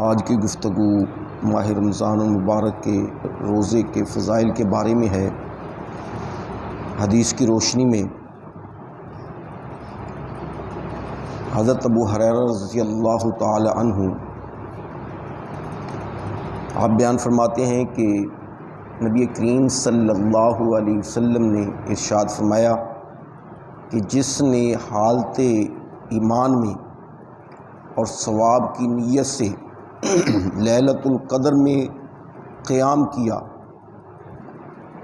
آج کی گفتگو ماہ رمضان المبارک کے روزے کے فضائل کے بارے میں ہے۔ حدیث کی روشنی میں حضرت ابو ہریرہ رضی اللہ تعالی عنہ آپ بیان فرماتے ہیں کہ نبی کریم صلی اللہ علیہ وسلم نے ارشاد فرمایا کہ جس نے حالت ایمان میں اور ثواب کی نیت سے لیلۃ القدر میں قیام کیا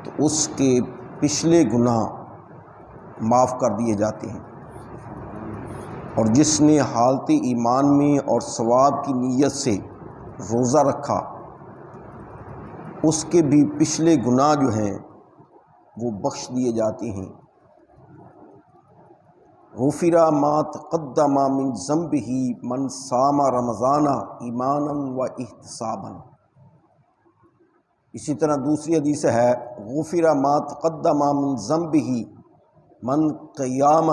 تو اس کے پچھلے گناہ معاف کر دیے جاتے ہیں، اور جس نے حالت ایمان میں اور ثواب کی نیت سے روزہ رکھا اس کے بھی پچھلے گناہ جو ہیں وہ بخش دیے جاتے ہیں۔ غفر ما تقدم من ذنبہ من صام رمضان ایمانا و احتسابا۔ اسی طرح دوسری حدیث ہے غفر ما تقدم من ذنبہ من قیام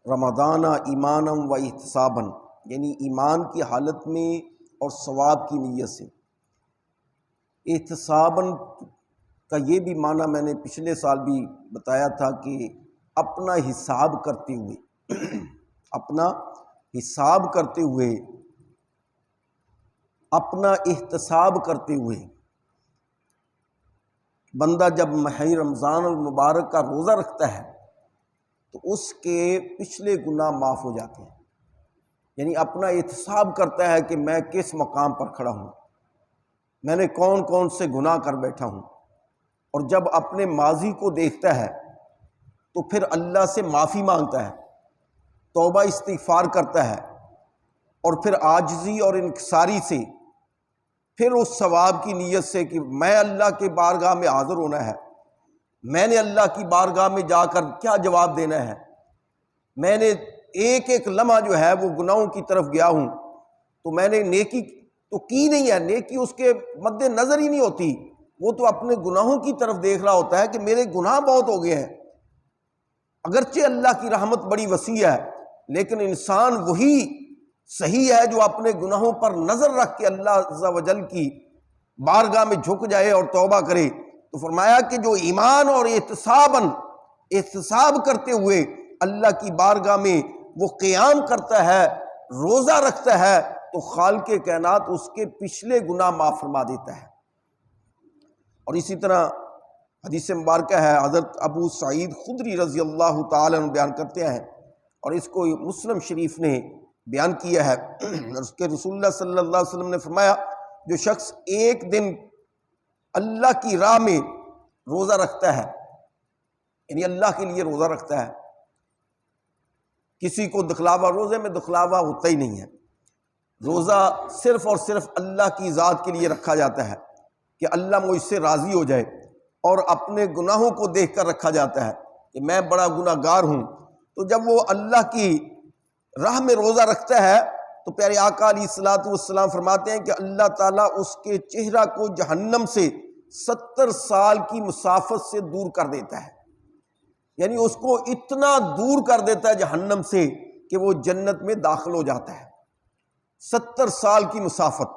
رمضان ایمانا و احتسابا، یعنی ایمان کی حالت میں اور ثواب کی نیت سے۔ احتسابا کا یہ بھی معنی میں نے پچھلے سال بھی بتایا تھا کہ اپنا حساب کرتے ہوئے اپنا حساب کرتے ہوئے، اپنا احتساب کرتے ہوئے بندہ جب ماہ رمضان المبارک کا روزہ رکھتا ہے تو اس کے پچھلے گناہ معاف ہو جاتے ہیں، یعنی اپنا احتساب کرتا ہے کہ میں کس مقام پر کھڑا ہوں، میں نے کون کون سے گناہ کر بیٹھا ہوں، اور جب اپنے ماضی کو دیکھتا ہے تو پھر اللہ سے معافی مانگتا ہے، توبہ استغفار کرتا ہے، اور پھر عاجزی اور انکساری سے پھر اس ثواب کی نیت سے کہ میں اللہ کے بارگاہ میں حاضر ہونا ہے، میں نے اللہ کی بارگاہ میں جا کر کیا جواب دینا ہے، میں نے ایک ایک لمحہ جو ہے وہ گناہوں کی طرف گیا ہوں، تو میں نے نیکی تو کی نہیں ہے، نیکی اس کے مد نظر ہی نہیں ہوتی، وہ تو اپنے گناہوں کی طرف دیکھ رہا ہوتا ہے کہ میرے گناہ بہت ہو گئے ہیں۔ اگرچہ اللہ کی رحمت بڑی وسیع ہے، لیکن انسان وہی صحیح ہے جو اپنے گناہوں پر نظر رکھ کے اللہ عز و جل کی بارگاہ میں جھک جائے اور توبہ کرے۔ تو فرمایا کہ جو ایمان اور احتساب کرتے ہوئے اللہ کی بارگاہ میں وہ قیام کرتا ہے، روزہ رکھتا ہے، تو خالق کائنات اس کے پچھلے گناہ معاف فرما دیتا ہے۔ اور اسی طرح حدیث مبارکہ ہے، حضرت ابو سعید خدری رضی اللہ تعالیٰ عنہ بیان کرتے ہیں، اور اس کو مسلم شریف نے بیان کیا ہے، اس کے رسول اللہ صلی اللہ علیہ وسلم نے فرمایا جو شخص ایک دن اللہ کی راہ میں روزہ رکھتا ہے، یعنی اللہ کے لیے روزہ رکھتا ہے، کسی کو دکھلاوا، روزے میں دکھلاوا ہوتا ہی نہیں ہے، روزہ صرف اور صرف اللہ کی ذات کے لیے رکھا جاتا ہے کہ اللہ مجھ سے راضی ہو جائے، اور اپنے گناہوں کو دیکھ کر رکھا جاتا ہے کہ میں بڑا گناہ گار ہوں۔ تو جب وہ اللہ کی راہ میں روزہ رکھتا ہے تو پیارے آقا علیہ الصلوۃ والسلام فرماتے ہیں کہ اللہ تعالیٰ اس کے چہرہ کو جہنم سے 70 سال کی مسافت سے دور کر دیتا ہے، یعنی اس کو اتنا دور کر دیتا ہے جہنم سے کہ وہ جنت میں داخل ہو جاتا ہے۔ 70 سال کی مسافت،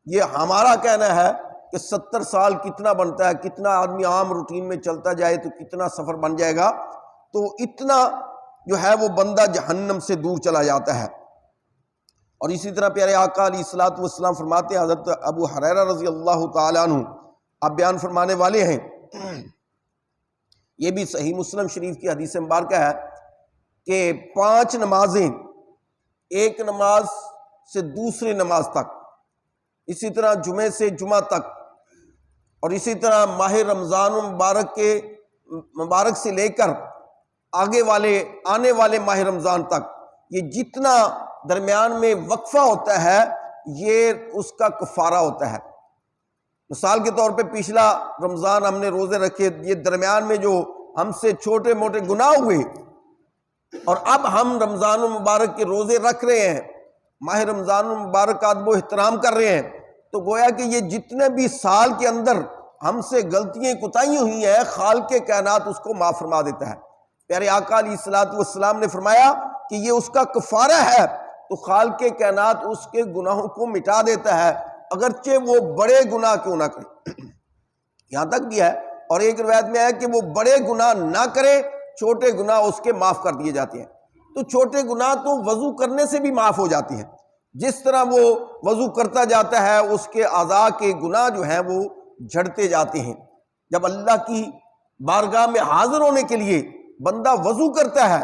یہ ہمارا کہنا ہے کہ 70 سال کتنا بنتا ہے، کتنا آدمی عام روٹین میں چلتا جائے تو کتنا سفر بن جائے گا، تو اتنا جو ہے وہ بندہ جہنم سے دور چلا جاتا ہے۔ اور اسی طرح پیارے آقا علیہ الصلوۃ والسلام فرماتے ہیں، حضرت ابو ہریرہ رضی اللہ تعالیٰ عنہ آپ بیان فرمانے والے ہیں، یہ بھی صحیح مسلم شریف کی حدیث مبارکہ ہے کہ 5 نمازیں ایک نماز سے دوسری نماز تک، اسی طرح جمعے سے جمعہ تک، اور اسی طرح ماہ رمضان مبارک سے لے کر آنے والے ماہ رمضان تک، یہ جتنا درمیان میں وقفہ ہوتا ہے یہ اس کا کفارہ ہوتا ہے۔ مثال کے طور پہ پچھلا رمضان ہم نے روزے رکھے، یہ درمیان میں جو ہم سے چھوٹے موٹے گناہ ہوئے، اور اب ہم رمضان المبارک کے روزے رکھ رہے ہیں، ماہ رمضان المبارک کا ادب و احترام کر رہے ہیں، تو گویا کہ یہ جتنے بھی سال کے اندر ہم سے غلطیاں کوتاہیاں ہوئی ہیں، خالق کائنات اس کو معاف فرما دیتا ہے۔ پیارے آقا علیہ الصلوۃ والسلام نے فرمایا کہ یہ اس کا کفارہ ہے تو خالق کائنات اس کے گناہوں کو مٹا دیتا ہے، اگرچہ وہ بڑے گناہ کیوں نہ کرے۔ یہاں تک بھی ہے، اور ایک روایت میں ہے کہ وہ بڑے گناہ نہ کرے، چھوٹے گناہ اس کے معاف کر دیے جاتے ہیں۔ تو چھوٹے گناہ تو وضو کرنے سے بھی معاف ہو جاتے ہیں، جس طرح وہ وضو کرتا جاتا ہے اس کے اعضاء کے گناہ جو ہیں وہ جھڑتے جاتے ہیں۔ جب اللہ کی بارگاہ میں حاضر ہونے کے لیے بندہ وضو کرتا ہے،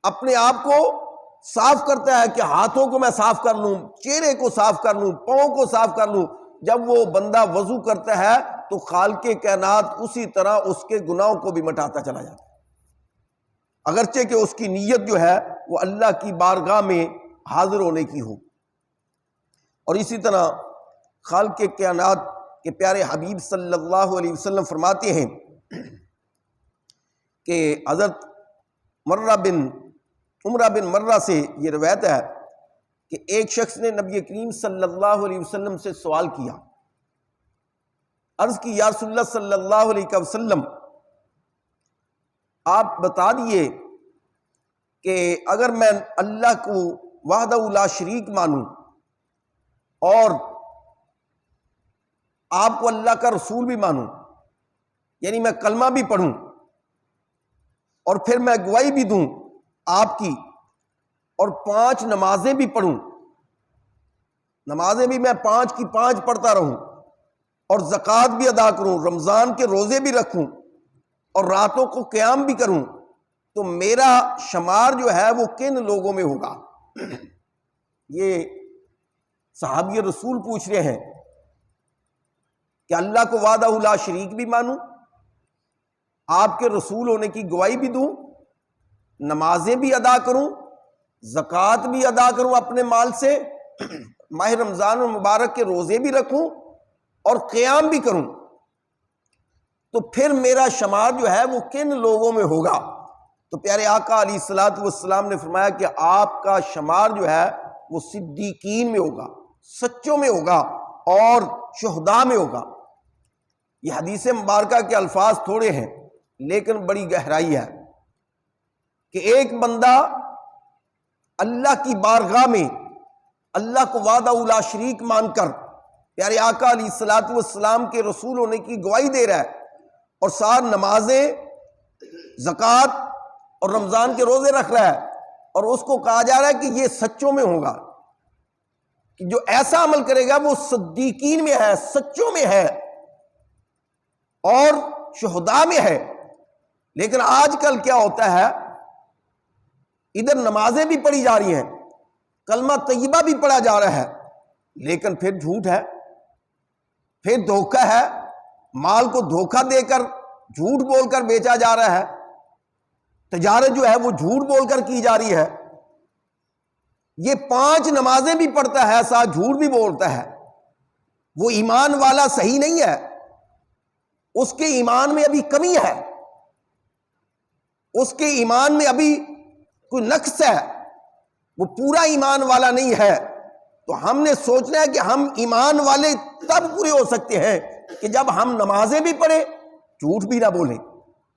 اپنے آپ کو صاف کرتا ہے کہ ہاتھوں کو میں صاف کر لوں، چہرے کو صاف کر لوں، پاؤں کو صاف کر لوں، جب وہ بندہ وضو کرتا ہے تو خالق کائنات اسی طرح اس کے گناہوں کو بھی مٹاتا چلا جاتا ہے، اگرچہ کہ اس کی نیت جو ہے وہ اللہ کی بارگاہ میں حاضر ہونے کی ہو۔ اور اسی طرح خالق کائنات کے پیارے حبیب صلی اللہ علیہ وسلم فرماتے ہیں کہ حضرت عمرہ بن مرہ سے یہ روایت ہے کہ ایک شخص نے نبی کریم صلی اللہ علیہ وسلم سے سوال کیا، عرض کی یا رسول اللہ صلی اللہ علیہ وسلم، آپ بتا دیے کہ اگر میں اللہ کو وحدہ لا شریک مانوں اور آپ کو اللہ کا رسول بھی مانوں، یعنی میں کلمہ بھی پڑھوں اور پھر میں گواہی بھی دوں آپ کی، اور 5 نمازیں بھی پڑھوں، نمازیں بھی میں 5 کی 5 پڑھتا رہوں، اور زکوٰۃ بھی ادا کروں، رمضان کے روزے بھی رکھوں اور راتوں کو قیام بھی کروں، تو میرا شمار جو ہے وہ کن لوگوں میں ہوگا؟ یہ صحابی رسول پوچھ رہے ہیں کہ اللہ کو وحدہ لا شریک بھی مانوں، آپ کے رسول ہونے کی گواہی بھی دوں، نمازیں بھی ادا کروں، زکوٰۃ بھی ادا کروں اپنے مال سے، ماہ رمضان المبارک کے روزے بھی رکھوں اور قیام بھی کروں، تو پھر میرا شمار جو ہے وہ کن لوگوں میں ہوگا؟ تو پیارے آقا علیہ الصلوۃ والسلام نے فرمایا کہ آپ کا شمار جو ہے وہ صدیقین میں ہوگا، سچوں میں ہوگا اور شہداء میں ہوگا۔ یہ حدیث مبارکہ کے الفاظ تھوڑے ہیں لیکن بڑی گہرائی ہے کہ ایک بندہ اللہ کی بارگاہ میں اللہ کو وحدہ لا شریک مان کر پیارے آقا علیہ الصلوۃ والسلام کے رسول ہونے کی گواہی دے رہا ہے، اور ساتھ نمازیں، زکوٰۃ اور رمضان کے روزے رکھ رہا ہے، اور اس کو کہا جا رہا ہے کہ یہ سچوں میں ہوگا، کہ جو ایسا عمل کرے گا وہ صدیقین میں ہے، سچوں میں ہے اور شہداء میں ہے۔ لیکن آج کل کیا ہوتا ہے، ادھر نمازیں بھی پڑھی جا رہی ہیں، کلمہ طیبہ بھی پڑھا جا رہا ہے، لیکن پھر جھوٹ ہے، پھر دھوکہ ہے، مال کو دھوکہ دے کر جھوٹ بول کر بیچا جا رہا ہے، تجارت جو ہے وہ جھوٹ بول کر کی جا رہی ہے۔ یہ 5 نمازیں بھی پڑھتا ہے، ساتھ جھوٹ بھی بولتا ہے، وہ ایمان والا صحیح نہیں ہے، اس کے ایمان میں ابھی کمی ہے، اس کے ایمان میں ابھی کوئی نقص ہے، وہ پورا ایمان والا نہیں ہے۔ تو ہم نے سوچنا ہے کہ ہم ایمان والے تب پورے ہو سکتے ہیں کہ جب ہم نمازیں بھی پڑھیں، جھوٹ بھی نہ بولیں،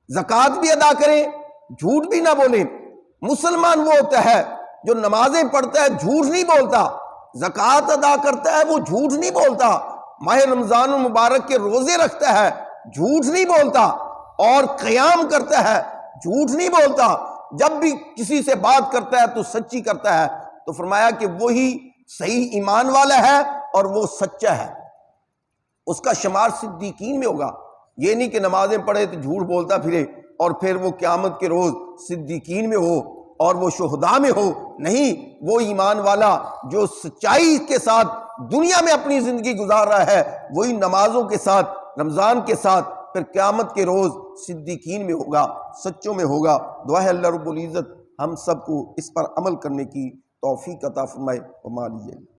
زکوٰۃ بھی ادا کریں، جھوٹ بھی نہ بولیں۔ مسلمان وہ ہوتا ہے جو نمازیں پڑھتا ہے، جھوٹ نہیں بولتا، زکوٰۃ ادا کرتا ہے، وہ جھوٹ نہیں بولتا، ماہ رمضان المبارک کے روزے رکھتا ہے، جھوٹ نہیں بولتا، اور قیام کرتا ہے، جھوٹ نہیں بولتا، جب بھی کسی سے بات کرتا ہے تو سچی کرتا ہے۔ تو فرمایا کہ وہی صحیح ایمان والا ہے اور وہ سچا ہے، اس کا شمار صدیقین میں ہوگا۔ یہ نہیں کہ نمازیں پڑھے تو جھوٹ بولتا پھرے اور پھر وہ قیامت کے روز صدیقین میں ہو اور وہ شہداء میں ہو، نہیں، وہ ایمان والا جو سچائی کے ساتھ دنیا میں اپنی زندگی گزار رہا ہے، وہی نمازوں کے ساتھ، رمضان کے ساتھ، پھر قیامت کے روز صدیقین میں ہوگا، سچوں میں ہوگا۔ دعا ہے اللہ رب العزت ہم سب کو اس پر عمل کرنے کی توفیق عطا فرمائے۔ وما لیہ